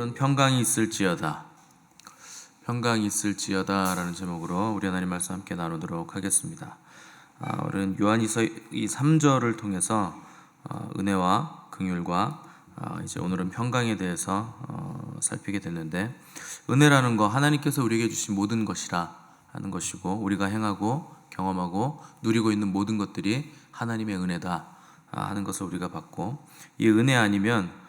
오늘은 평강이 있을지어다. 평강이 있을지어다라는 제목으로 우리 하나님 말씀 함께 나누도록 하겠습니다. 우리는 요한이서 이 3절을 통해서 은혜와 긍휼과 이제 오늘은 평강에 대해서 살피게 됐는데, 은혜라는 거 하나님께서 우리에게 주신 모든 것이라 하는 것이고, 우리가 행하고 경험하고 누리고 있는 모든 것들이 하나님의 은혜다 하는 것을 우리가 봤고, 이 은혜 아니면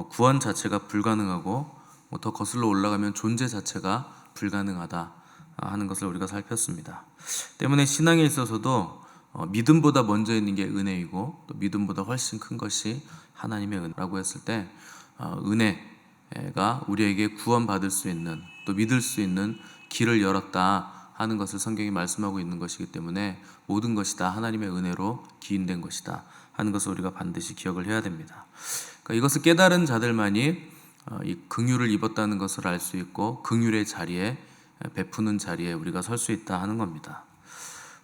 구원 자체가 불가능하고 더 거슬러 올라가면 존재 자체가 불가능하다 하는 것을 우리가 살폈습니다. 때문에 신앙에 있어서도 믿음보다 먼저 있는 게 은혜이고, 또 믿음보다 훨씬 큰 것이 하나님의 은혜라고 했을 때, 은혜가 우리에게 구원받을 수 있는, 또 믿을 수 있는 길을 열었다 하는 것을 성경이 말씀하고 있는 것이기 때문에 모든 것이 다 하나님의 은혜로 기인된 것이다 하는 것을 우리가 반드시 기억을 해야 됩니다. 그러니까 이것을 깨달은 자들만이 이 긍휼을 입었다는 것을 알 수 있고, 긍휼의 자리에, 베푸는 자리에 우리가 설 수 있다 하는 겁니다.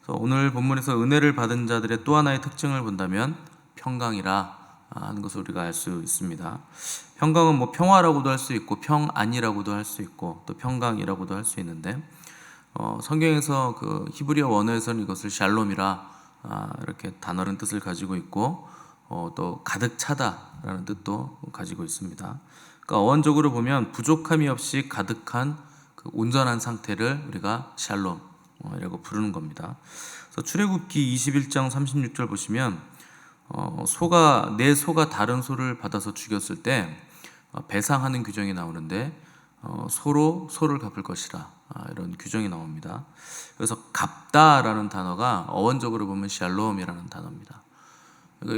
그래서 오늘 본문에서 은혜를 받은 자들의 또 하나의 특징을 본다면 평강이라 하는 것을 우리가 알 수 있습니다. 평강은 평화라고도 할 수 있고, 평안이라고도 할 수 있고, 또 평강이라고도 할 수 있는데, 성경에서 그 히브리어 원어에서는 이것을 샬롬이라 이렇게 단어는 뜻을 가지고 있고, 또 가득 차다라는 뜻도 가지고 있습니다. 그러니까 어원적으로 보면 부족함이 없이 가득한 그 온전한 상태를 우리가 샬롬이라고 부르는 겁니다. 그래서 출애굽기 21장 36절 보시면 내 소가 다른 소를 받아서 죽였을 때 배상하는 규정이 나오는데, 소로 소를 갚을 것이라 이런 규정이 나옵니다. 그래서 갚다라는 단어가 어원적으로 보면 샬롬이라는 단어입니다.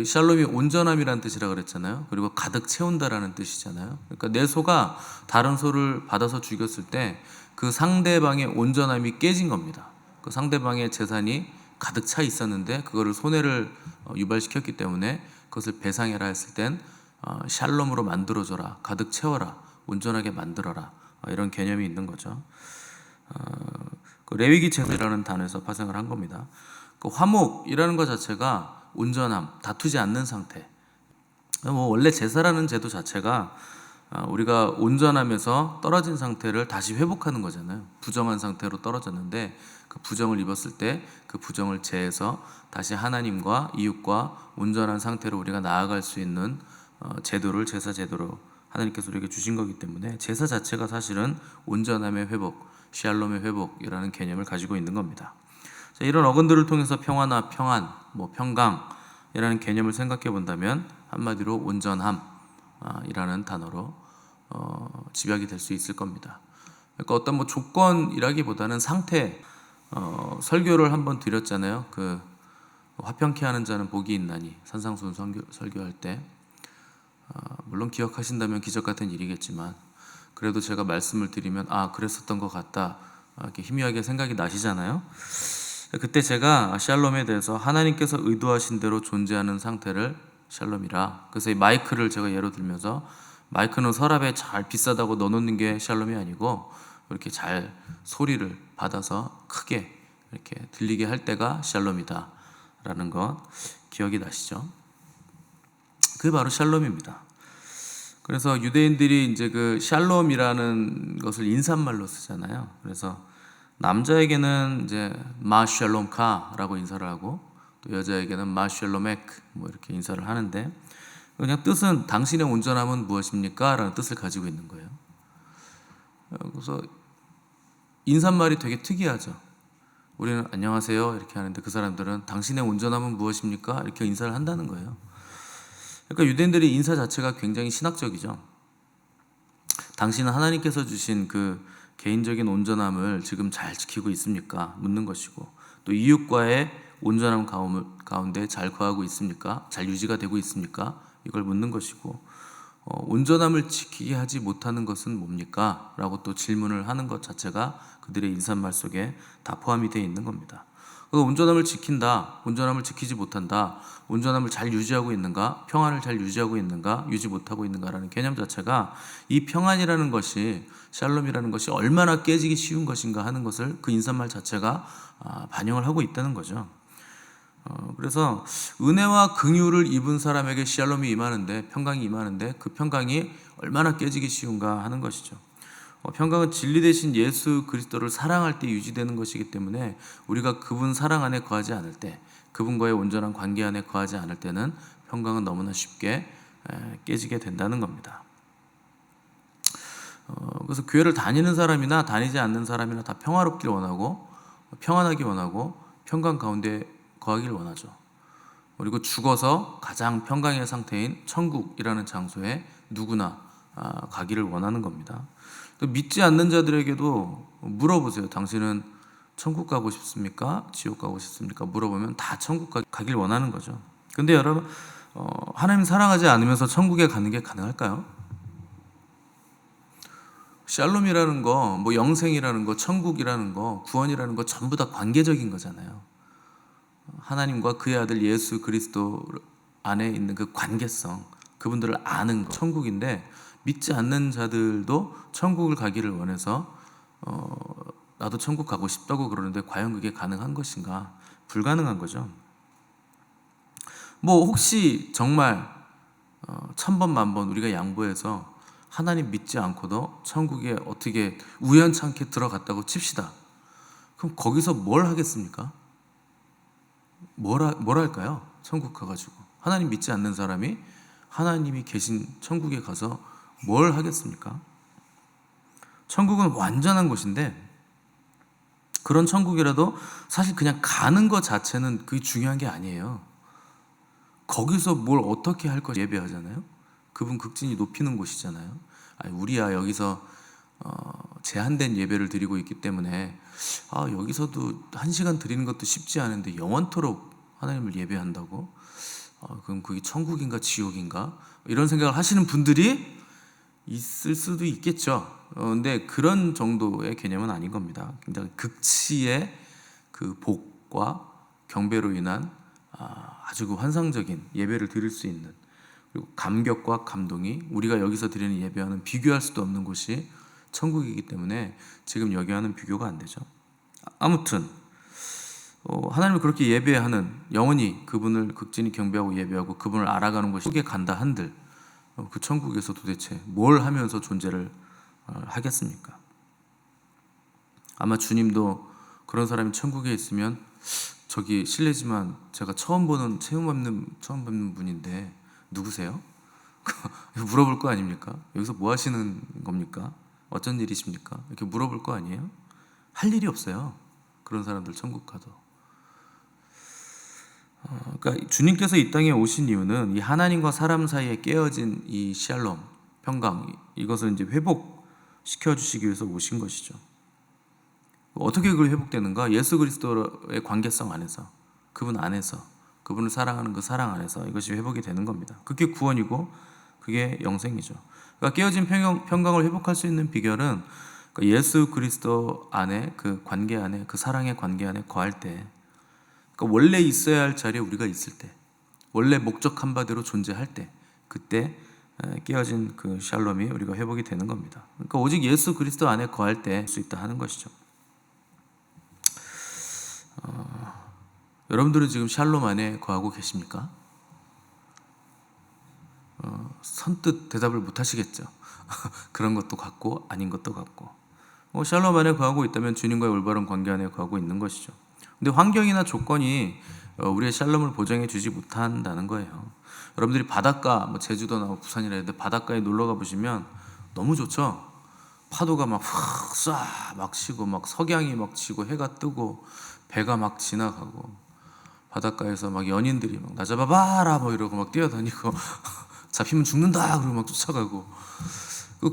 샬롬이 온전함이라는 뜻이라 그랬잖아요. 그리고 가득 채운다라는 뜻이잖아요. 그러니까 내 소가 다른 소를 받아서 죽였을 때 그 상대방의 온전함이 깨진 겁니다. 그 상대방의 재산이 가득 차 있었는데 그거를 손해를 유발시켰기 때문에 그것을 배상해라 했을 땐 샬롬으로 만들어줘라, 가득 채워라, 온전하게 만들어라, 이런 개념이 있는 거죠. 그 레위기 제도라는 단어에서 파생을 한 겁니다. 그 화목이라는 것 자체가 온전함, 다투지 않는 상태. 원래 제사라는 제도 자체가 우리가 온전함에서 떨어진 상태를 다시 회복하는 거잖아요. 부정한 상태로 떨어졌는데 그 부정을 입었을 때 그 부정을 제해서 다시 하나님과 이웃과 온전한 상태로 우리가 나아갈 수 있는 제도를 제사 제도로 하나님께서 우리에게 주신 거기 때문에 제사 자체가 사실은 온전함의 회복, 샬롬의 회복이라는 개념을 가지고 있는 겁니다. 자, 이런 어근들을 통해서 평화나 평안, 평강이라는 개념을 생각해 본다면 한마디로 온전함이라는 단어로 집약이 될 수 있을 겁니다. 그러니까 어떤 조건이라기보다는 상태. 설교를 한번 드렸잖아요. 그 화평케 하는 자는 복이 있나니, 산상수훈 설교할 때, 물론 기억하신다면 기적 같은 일이겠지만 그래도 제가 말씀을 드리면 그랬었던 것 같다 이렇게 희미하게 생각이 나시잖아요. 그때 제가 샬롬에 대해서 하나님께서 의도하신 대로 존재하는 상태를 샬롬이라, 그래서 이 마이크를 제가 예로 들면서, 마이크는 서랍에 잘 비싸다고 넣어놓는 게 샬롬이 아니고 이렇게 잘 소리를 받아서 크게 이렇게 들리게 할 때가 샬롬이다 라는 것 기억이 나시죠? 그게 바로 샬롬입니다. 그래서 유대인들이 이제 그 샬롬이라는 것을 인사말로 쓰잖아요. 그래서 남자에게는 이제 마샬롬카라고 인사를 하고, 또 여자에게는 마샬롬엑 이렇게 인사를 하는데, 그냥 뜻은 당신의 온전함은 무엇입니까? 라는 뜻을 가지고 있는 거예요. 그래서 인사말이 되게 특이하죠. 우리는 안녕하세요 이렇게 하는데 그 사람들은 당신의 온전함은 무엇입니까? 이렇게 인사를 한다는 거예요. 그러니까 유대인들의 인사 자체가 굉장히 신학적이죠. 당신은 하나님께서 주신 그 개인적인 온전함을 지금 잘 지키고 있습니까? 묻는 것이고, 또 이웃과의 온전함 가운데 잘 거하고 있습니까? 잘 유지가 되고 있습니까? 이걸 묻는 것이고, 온전함을 지키게 하지 못하는 것은 뭡니까? 라고 또 질문을 하는 것 자체가 그들의 인사말 속에 다 포함이 되어 있는 겁니다. 온전함을 지킨다, 온전함을 지키지 못한다, 온전함을 잘 유지하고 있는가, 평안을 잘 유지하고 있는가, 유지 못하고 있는가라는 개념 자체가, 이 평안이라는 것이, 샬롬이라는 것이 얼마나 깨지기 쉬운 것인가 하는 것을 그 인사말 자체가 반영을 하고 있다는 거죠. 그래서 은혜와 긍휼을 입은 사람에게 샬롬이 임하는데, 평강이 임하는데 그 평강이 얼마나 깨지기 쉬운가 하는 것이죠. 평강은 진리 대신 예수 그리스도를 사랑할 때 유지되는 것이기 때문에 우리가 그분 사랑 안에 거하지 않을 때, 그분과의 온전한 관계 안에 거하지 않을 때는 평강은 너무나 쉽게 깨지게 된다는 겁니다. 그래서 교회를 다니는 사람이나 다니지 않는 사람이나 다 평화롭길 원하고, 평안하기 원하고, 평강 가운데 거하길 원하죠. 그리고 죽어서 가장 평강의 상태인 천국이라는 장소에 누구나 가기를 원하는 겁니다. 믿지 않는 자들에게도 물어보세요. 당신은 천국 가고 싶습니까? 지옥 가고 싶습니까? 물어보면 다 천국 가길 원하는 거죠. 근데 여러분, 하나님 사랑하지 않으면서 천국에 가는 게 가능할까요? 샬롬이라는 거, 뭐 영생이라는 거, 천국이라는 거, 구원이라는 거 전부 다 관계적인 거잖아요. 하나님과 그의 아들 예수 그리스도 안에 있는 그 관계성, 그분들을 아는 거, 천국인데 믿지 않는 자들도 천국을 가기를 원해서 나도 천국 가고 싶다고 그러는데 과연 그게 가능한 것인가? 불가능한 거죠. 뭐 혹시 정말 천번 만번 우리가 양보해서 하나님 믿지 않고도 천국에 어떻게 우연찮게 들어갔다고 칩시다. 그럼 거기서 뭘 하겠습니까? 뭘 할까요? 천국 가가지고 하나님 믿지 않는 사람이 하나님이 계신 천국에 가서 뭘 하겠습니까? 천국은 완전한 곳인데, 그런 천국이라도 사실 그냥 가는 것 자체는 그게 중요한 게 아니에요. 거기서 뭘 어떻게 할 것 예배하잖아요. 그분 극진히 높이는 곳이잖아요. 아니, 우리야 여기서 제한된 예배를 드리고 있기 때문에 여기서도 1시간 드리는 것도 쉽지 않은데 영원토록 하나님을 예배한다고? 그럼 그게 천국인가 지옥인가? 이런 생각을 하시는 분들이 있을 수도 있겠죠. 근데 그런 정도의 개념은 아닌 겁니다. 굉장히 극치의 그 복과 경배로 인한 아주 그 환상적인 예배를 드릴 수 있는, 그리고 감격과 감동이 우리가 여기서 드리는 예배와는 비교할 수도 없는 곳이 천국이기 때문에 지금 여기와는 비교가 안 되죠. 아무튼 하나님을 그렇게 예배하는, 영원히 그분을 극진히 경배하고 예배하고 그분을 알아가는 것이 천국에 간다 한들 그 천국에서 도대체 뭘 하면서 존재를 하겠습니까? 아마 주님도 그런 사람이 천국에 있으면, 저기 실례지만 제가 처음 뵙는 분인데 누구세요? 물어볼 거 아닙니까? 여기서 뭐 하시는 겁니까? 어쩐 일이십니까? 이렇게 물어볼 거 아니에요? 할 일이 없어요. 그런 사람들 천국 가도. 그러니까 주님께서 이 땅에 오신 이유는 이 하나님과 사람 사이에 깨어진 이 샬롬, 평강, 이것을 이제 회복시켜 주시기 위해서 오신 것이죠. 어떻게 그걸 회복되는가? 예수 그리스도의 관계성 안에서, 그분 안에서, 그분을 사랑하는 그 사랑 안에서 이것이 회복이 되는 겁니다. 그게 구원이고 그게 영생이죠. 그러니까 깨어진 평강을 회복할 수 있는 비결은 예수 그리스도 안에, 그 관계 안에, 그 사랑의 관계 안에 거할 때, 그러니까 원래 있어야 할 자리에 우리가 있을 때, 원래 목적한 바대로 존재할 때, 그때 깨어진 그 샬롬이 우리가 회복이 되는 겁니다. 그러니까 오직 예수 그리스도 안에 거할 때 할 수 있다 하는 것이죠. 여러분들은 지금 샬롬 안에 거하고 계십니까? 선뜻 대답을 못 하시겠죠. 그런 것도 같고 아닌 것도 같고. 샬롬 안에 거하고 있다면 주님과의 올바른 관계 안에 거하고 있는 것이죠. 근데 환경이나 조건이 우리의 샬롬을 보장해 주지 못한다는 거예요. 여러분들이 바닷가, 뭐 제주도나 부산이라 해도 바닷가에 놀러 가 보시면 너무 좋죠. 파도가 막 쏴 막 치고, 막 석양이 막 치고, 해가 뜨고, 배가 막 지나가고, 바닷가에서 막 연인들이 막 나 잡아봐라 뭐 이러고 막 뛰어다니고 잡히면 죽는다 그러고 막 쫓아가고,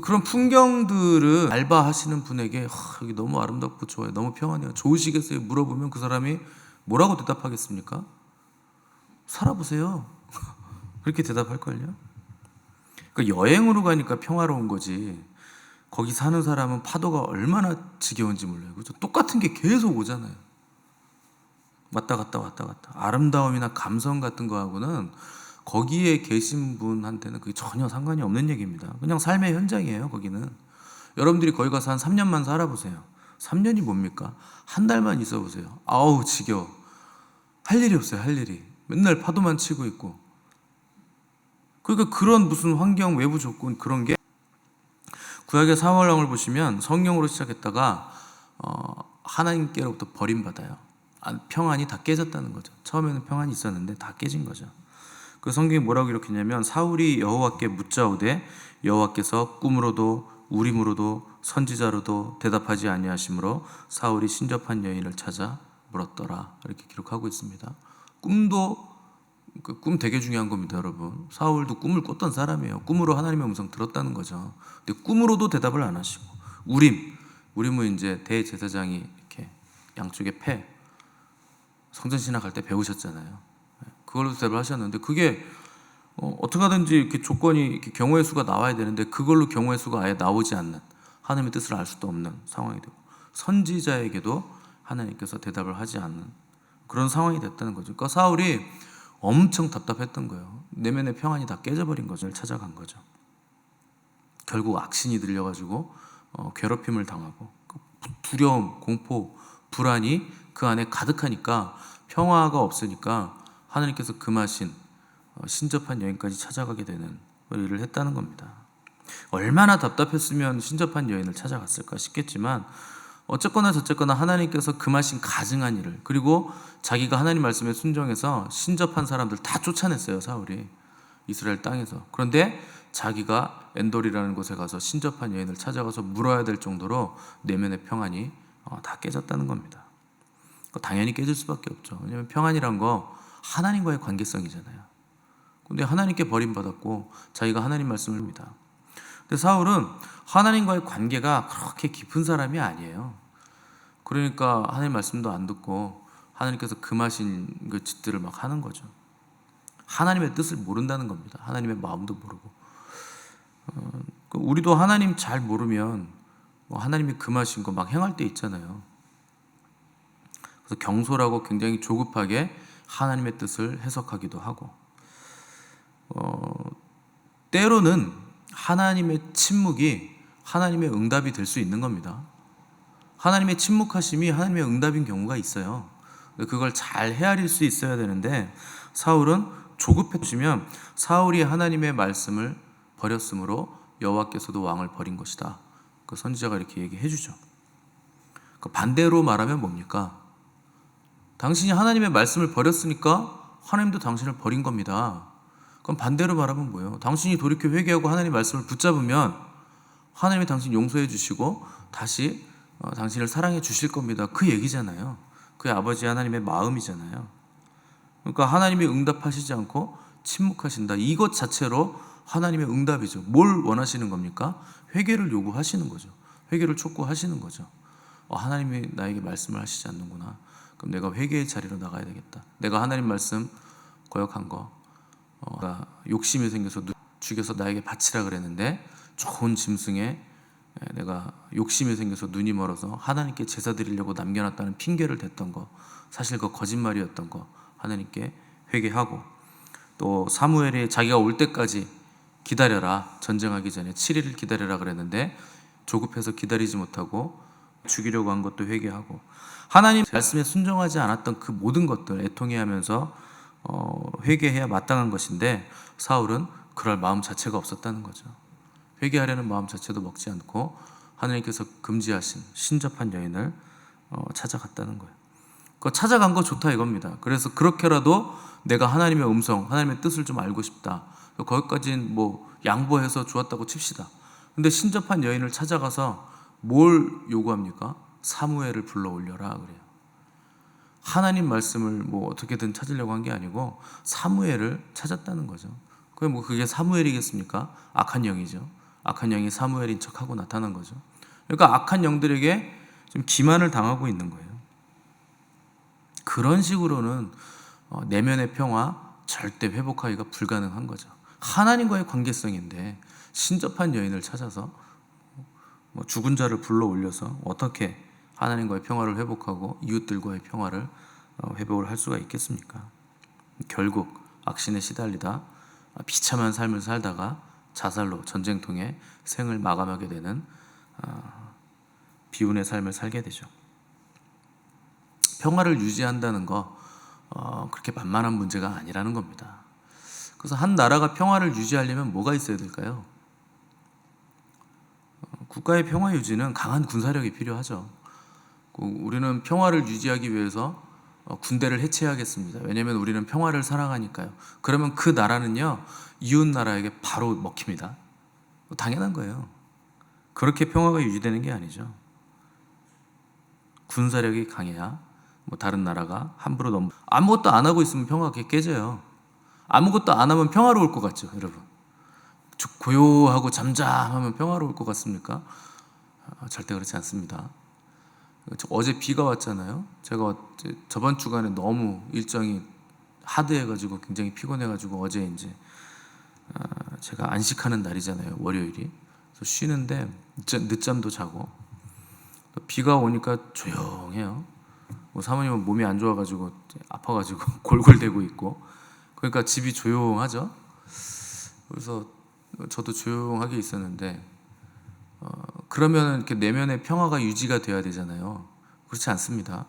그런 풍경들을 알바하시는 분에게 여기 너무 아름답고 좋아요, 너무 평안해요, 좋으시겠어요? 물어보면 그 사람이 뭐라고 대답하겠습니까? 살아보세요. 그렇게 대답할걸요. 그러니까 여행으로 가니까 평화로운 거지, 거기 사는 사람은 파도가 얼마나 지겨운지 몰라요. 그죠? 똑같은 게 계속 오잖아요. 왔다 갔다 왔다 갔다. 아름다움이나 감성 같은 거하고는 거기에 계신 분한테는 그게 전혀 상관이 없는 얘기입니다. 그냥 삶의 현장이에요. 거기는 여러분들이 거기 가서 한 3년만 살아보세요. 3년이 뭡니까? 한 달만 있어 보세요. 아우 지겨워. 할 일이 없어요. 할 일이. 맨날 파도만 치고 있고. 그러니까 그런 무슨 환경, 외부 조건 그런 게 구약의 사울왕을 보시면 성령으로 시작했다가 하나님께로부터 버림받아요. 평안이 다 깨졌다는 거죠. 처음에는 평안이 있었는데 다 깨진 거죠. 그 성경이 뭐라고 기록했냐면 사울이 여호와께 묻자오되 여호와께서 꿈으로도 우림으로도 선지자로도 대답하지 아니하시므로 사울이 신접한 여인을 찾아 물었더라. 이렇게 기록하고 있습니다. 꿈도 꿈 되게 중요한 겁니다, 여러분. 사울도 꿈을 꿨던 사람이에요. 꿈으로 하나님의 음성 들었다는 거죠. 근데 꿈으로도 대답을 안 하시고 우림은 이제 대제사장이 이렇게 양쪽에 패 성전 신학할 때 배우셨잖아요. 그걸로 대답을 하셨는데 그게 어떻게 하든지 이렇게 조건이 이렇게 경우의 수가 나와야 되는데 그걸로 경우의 수가 아예 나오지 않는 하나님의 뜻을 알 수도 없는 상황이 되고 선지자에게도 하나님께서 대답을 하지 않는 그런 상황이 됐다는 거죠. 그러니까 사울이 엄청 답답했던 거예요. 내면의 평안이 다 깨져버린 거죠. 찾아간 거죠. 결국 악신이 들려가지고 괴롭힘을 당하고 두려움, 공포, 불안이 그 안에 가득하니까 평화가 없으니까 하나님께서 금하신 신접한 여인까지 찾아가게 되는 일을 했다는 겁니다. 얼마나 답답했으면 신접한 여인을 찾아갔을까 싶겠지만 어쨌거나 저쨌거나 하나님께서 금하신 가증한 일을 그리고 자기가 하나님 말씀에 순종해서 신접한 사람들 다 쫓아냈어요. 사울이 이스라엘 땅에서. 그런데 자기가 엔돌이라는 곳에 가서 신접한 여인을 찾아가서 물어야 될 정도로 내면의 평안이 다 깨졌다는 겁니다. 당연히 깨질 수밖에 없죠. 왜냐하면 평안이란 거 하나님과의 관계성이잖아요. 근데 하나님께 버림받았고 자기가 하나님 말씀을 합니다. 근데 사울은 하나님과의 관계가 그렇게 깊은 사람이 아니에요. 그러니까 하나님 말씀도 안 듣고 하나님께서 금하신 그 짓들을 막 하는 거죠. 하나님의 뜻을 모른다는 겁니다. 하나님의 마음도 모르고. 우리도 하나님 잘 모르면 하나님이 금하신 거 막 행할 때 있잖아요. 그래서 경솔하고 굉장히 조급하게 하나님의 뜻을 해석하기도 하고 때로는 하나님의 침묵이 하나님의 응답이 될 수 있는 겁니다. 하나님의 침묵하심이 하나님의 응답인 경우가 있어요. 그걸 잘 헤아릴 수 있어야 되는데 사울은 조급해지면 사울이 하나님의 말씀을 버렸으므로 여호와께서도 왕을 버린 것이다. 그 선지자가 이렇게 얘기해 주죠. 반대로 말하면 뭡니까? 당신이 하나님의 말씀을 버렸으니까 하나님도 당신을 버린 겁니다. 그럼 반대로 말하면 뭐예요? 당신이 돌이켜 회개하고 하나님의 말씀을 붙잡으면 하나님이 당신 용서해 주시고 다시 당신을 사랑해 주실 겁니다. 그 얘기잖아요. 그의 아버지 하나님의 마음이잖아요. 그러니까 하나님이 응답하시지 않고 침묵하신다. 이것 자체로 하나님의 응답이죠. 뭘 원하시는 겁니까? 회개를 요구하시는 거죠. 회개를 촉구하시는 거죠. 하나님이 나에게 말씀을 하시지 않는구나. 그럼 내가 회개의 자리로 나가야 되겠다. 내가 하나님 말씀 거역한 거 욕심이 생겨서 죽여서 나에게 바치라 그랬는데 좋은 짐승에 내가 욕심이 생겨서 눈이 멀어서 하나님께 제사 드리려고 남겨놨다는 핑계를 댔던 거 사실 그거 거짓말이었던 거 하나님께 회개하고 또 사무엘이 자기가 올 때까지 기다려라 전쟁하기 전에 7일을 기다려라 그랬는데 조급해서 기다리지 못하고 죽이려고 한 것도 회개하고 하나님 말씀에 순종하지 않았던 그 모든 것들 애통해하면서 회개해야 마땅한 것인데 사울은 그럴 마음 자체가 없었다는 거죠. 회개하려는 마음 자체도 먹지 않고 하나님께서 금지하신 신접한 여인을 찾아갔다는 거예요. 찾아간 거 좋다 이겁니다. 그래서 그렇게라도 내가 하나님의 음성, 하나님의 뜻을 좀 알고 싶다. 거기까지는 뭐 양보해서 좋았다고 칩시다. 근데 신접한 여인을 찾아가서 뭘 요구합니까? 사무엘을 불러 올려라 그래요. 하나님 말씀을 뭐 어떻게든 찾으려고 한 게 아니고 사무엘을 찾았다는 거죠. 그게 사무엘이겠습니까? 악한 영이죠. 악한 영이 사무엘인 척하고 나타난 거죠. 그러니까 악한 영들에게 좀 기만을 당하고 있는 거예요. 그런 식으로는 내면의 평화 절대 회복하기가 불가능한 거죠. 하나님과의 관계성인데 신접한 여인을 찾아서 죽은 자를 불러 올려서 어떻게 하나님과의 평화를 회복하고 이웃들과의 평화를 회복을 할 수가 있겠습니까? 결국 악신에 시달리다 비참한 삶을 살다가 자살로 전쟁통에 생을 마감하게 되는 비운의 삶을 살게 되죠. 평화를 유지한다는 거 그렇게 만만한 문제가 아니라는 겁니다. 그래서 한 나라가 평화를 유지하려면 뭐가 있어야 될까요? 국가의 평화 유지는 강한 군사력이 필요하죠. 우리는 평화를 유지하기 위해서 군대를 해체하겠습니다. 왜냐하면 우리는 평화를 사랑하니까요. 그러면 그 나라는요, 이웃 나라에게 바로 먹힙니다. 당연한 거예요. 그렇게 평화가 유지되는 게 아니죠. 군사력이 강해야 다른 나라가 함부로 아무것도 안 하고 있으면 평화가 깨져요. 아무것도 안 하면 평화로울 것 같죠, 여러분? 고요하고 잠잠하면 평화로울 것 같습니까? 절대 그렇지 않습니다. 어제 비가 왔잖아요. 제가 저번 주간에 너무 일정이 하드해가지고 굉장히 피곤해가지고 어제 이제 제가 안식하는 날이잖아요, 월요일이. 그래서 쉬는데 늦잠도 자고 비가 오니까 조용해요. 사모님은 몸이 안 좋아가지고 아파가지고 골골대고 있고, 그러니까 집이 조용하죠. 그래서 저도 조용하게 있었는데 그러면 이렇게 내면의 평화가 유지가 돼야 되잖아요. 그렇지 않습니다.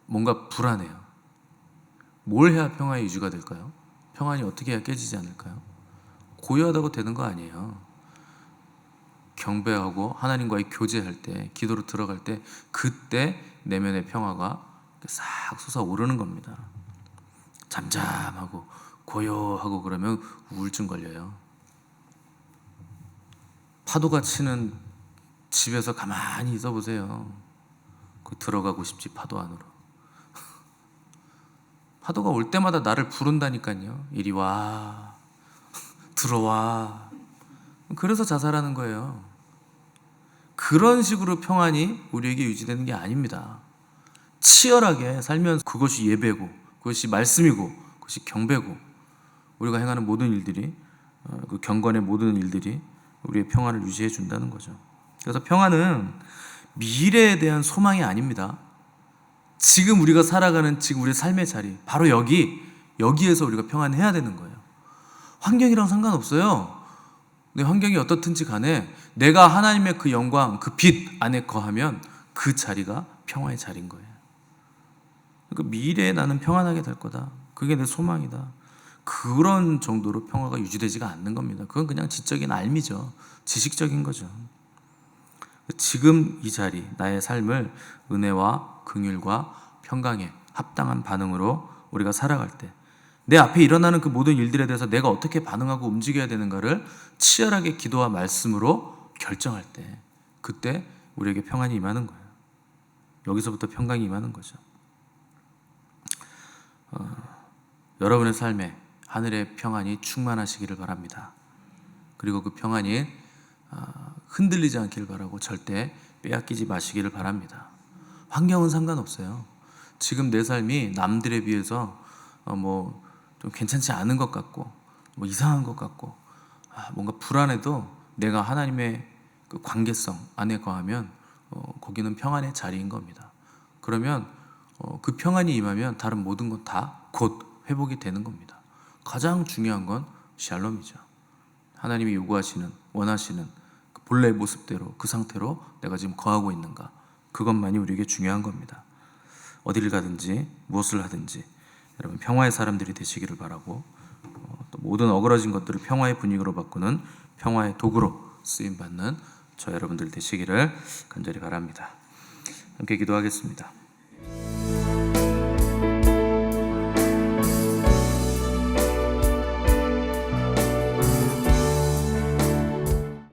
뭔가 불안해요. 뭘 해야 평화의 유지가 될까요? 평안이 어떻게 해야 깨지지 않을까요? 고요하다고 되는 거 아니에요. 경배하고 하나님과의 교제할 때, 기도로 들어갈 때, 그때 내면의 평화가 싹 솟아오르는 겁니다. 잠잠하고 고요하고 그러면 우울증 걸려요. 파도가 치는 집에서 가만히 있어 보세요. 들어가고 싶지, 파도 안으로. 파도가 올 때마다 나를 부른다니까요. 이리 와, 들어와. 그래서 자살하는 거예요. 그런 식으로 평안이 우리에게 유지되는 게 아닙니다. 치열하게 살면서 그것이 예배고, 그것이 말씀이고, 그것이 경배고, 우리가 행하는 모든 일들이, 그 경건의 모든 일들이 우리의 평안을 유지해 준다는 거죠. 그래서 평안은 미래에 대한 소망이 아닙니다. 지금 우리가 살아가는 지금 우리의 삶의 자리, 바로 여기에서 우리가 평안해야 되는 거예요. 환경이랑 상관없어요. 내 환경이 어떻든지 간에 내가 하나님의 그 영광, 그 빛 안에 거하면 그 자리가 평화의 자리인 거예요. 그러니까 미래에 나는 평안하게 될 거다, 그게 내 소망이다, 그런 정도로 평화가 유지되지가 않는 겁니다. 그건 그냥 지적인 알미죠. 지식적인 거죠. 지금 이 자리, 나의 삶을 은혜와 긍휼과 평강에 합당한 반응으로 우리가 살아갈 때, 내 앞에 일어나는 그 모든 일들에 대해서 내가 어떻게 반응하고 움직여야 되는가를 치열하게 기도와 말씀으로 결정할 때, 그때 우리에게 평안이 임하는 거예요. 여기서부터 평강이 임하는 거죠. 여러분의 삶에 하늘의 평안이 충만하시기를 바랍니다. 그리고 그 평안이 흔들리지 않기를 바라고 절대 빼앗기지 마시기를 바랍니다. 환경은 상관없어요. 지금 내 삶이 남들에 비해서 좀 괜찮지 않은 것 같고, 이상한 것 같고, 뭔가 불안해도 내가 하나님의 그 관계성 안에 거하면 거기는 평안의 자리인 겁니다. 그러면 그 평안이 임하면 다른 모든 건 다 곧 회복이 되는 겁니다. 가장 중요한 건 샬롬이죠. 하나님이 요구하시는, 원하시는 그 본래의 모습대로, 그 상태로 내가 지금 거하고 있는가, 그것만이 우리에게 중요한 겁니다. 어디를 가든지 무엇을 하든지 여러분 평화의 사람들이 되시기를 바라고, 또 모든 어그러진 것들을 평화의 분위기로 바꾸는 평화의 도구로 쓰임받는 저 여러분들 되시기를 간절히 바랍니다. 함께 기도하겠습니다.